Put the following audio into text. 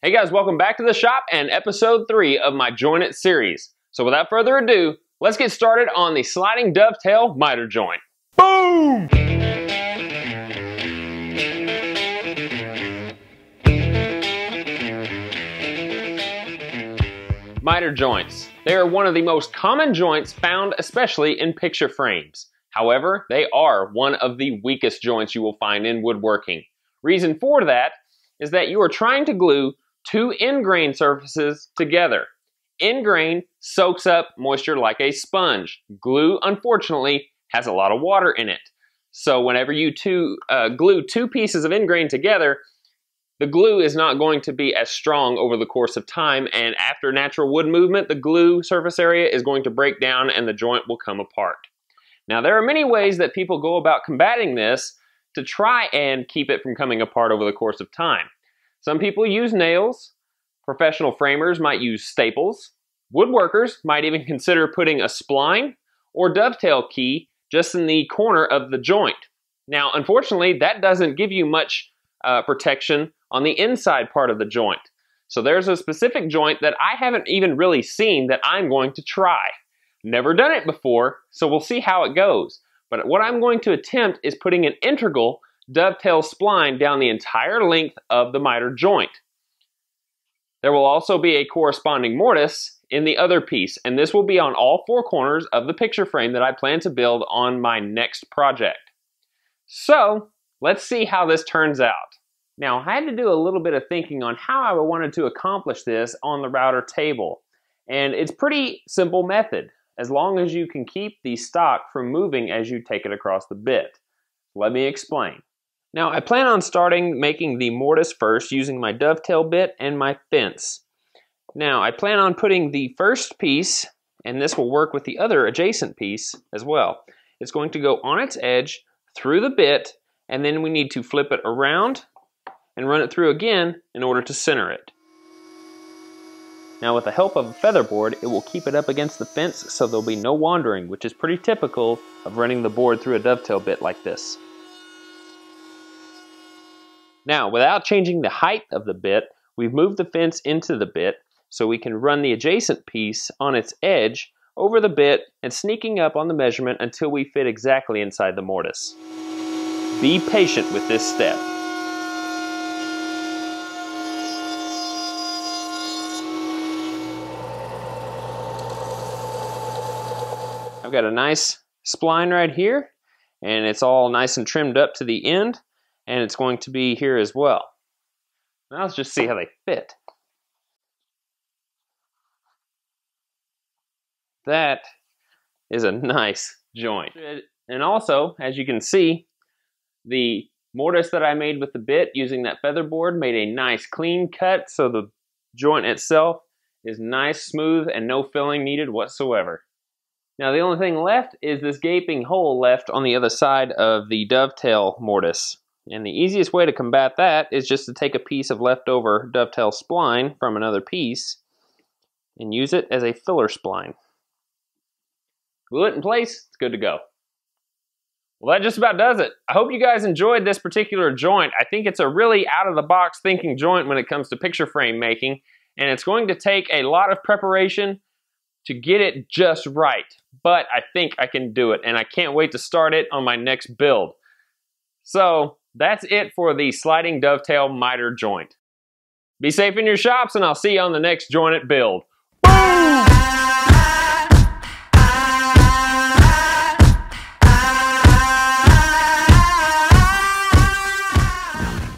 Hey guys, welcome back to the shop and episode 3 of my Join It series. So without further ado, let's get started on the sliding dovetail miter joint. Boom! Miter joints. They are one of the most common joints found especially in picture frames. However, they are one of the weakest joints you will find in woodworking. Reason for that is that you are trying to glue two end grain surfaces together. End grain soaks up moisture like a sponge. Glue, unfortunately, has a lot of water in it. So whenever you glue two pieces of end grain together, the glue is not going to be as strong over the course of time, and after natural wood movement, the glue surface area is going to break down and the joint will come apart. Now, there are many ways that people go about combating this to try and keep it from coming apart over the course of time. Some people use nails, professional framers might use staples, woodworkers might even consider putting a spline or dovetail key just in the corner of the joint. Now, unfortunately, that doesn't give you much protection on the inside part of the joint. So there's a specific joint that I haven't even really seen that I'm going to try. Never done it before, so we'll see how it goes. But what I'm going to attempt is putting an integral dovetail spline down the entire length of the miter joint. There will also be a corresponding mortise in the other piece, and this will be on all four corners of the picture frame that I plan to build on my next project. So, let's see how this turns out. Now, I had to do a little bit of thinking on how I wanted to accomplish this on the router table, and it's a pretty simple method, as long as you can keep the stock from moving as you take it across the bit. Let me explain. Now, I plan on starting making the mortise first using my dovetail bit and my fence. Now, I plan on putting the first piece, and this will work with the other adjacent piece as well. It's going to go on its edge through the bit, and then we need to flip it around and run it through again in order to center it. Now, with the help of a feather board, it will keep it up against the fence so there'll be no wandering, which is pretty typical of running the board through a dovetail bit like this. Now, without changing the height of the bit, we've moved the fence into the bit so we can run the adjacent piece on its edge over the bit and sneaking up on the measurement until we fit exactly inside the mortise. Be patient with this step. I've got a nice spline right here, and it's all nice and trimmed up to the end. And it's going to be here as well. Now let's just see how they fit. That is a nice joint. And also, as you can see, the mortise that I made with the bit using that feather board made a nice clean cut, so the joint itself is nice, smooth, and no filling needed whatsoever. Now the only thing left is this gaping hole left on the other side of the dovetail mortise. And the easiest way to combat that is just to take a piece of leftover dovetail spline from another piece and use it as a filler spline. Glue it in place, it's good to go. Well, that just about does it. I hope you guys enjoyed this particular joint. I think it's a really out-of-the-box thinking joint when it comes to picture frame making, and it's going to take a lot of preparation to get it just right. But I think I can do it, and I can't wait to start it on my next build. So, that's it for the sliding dovetail miter joint. Be safe in your shops, and I'll see you on the next Join It build.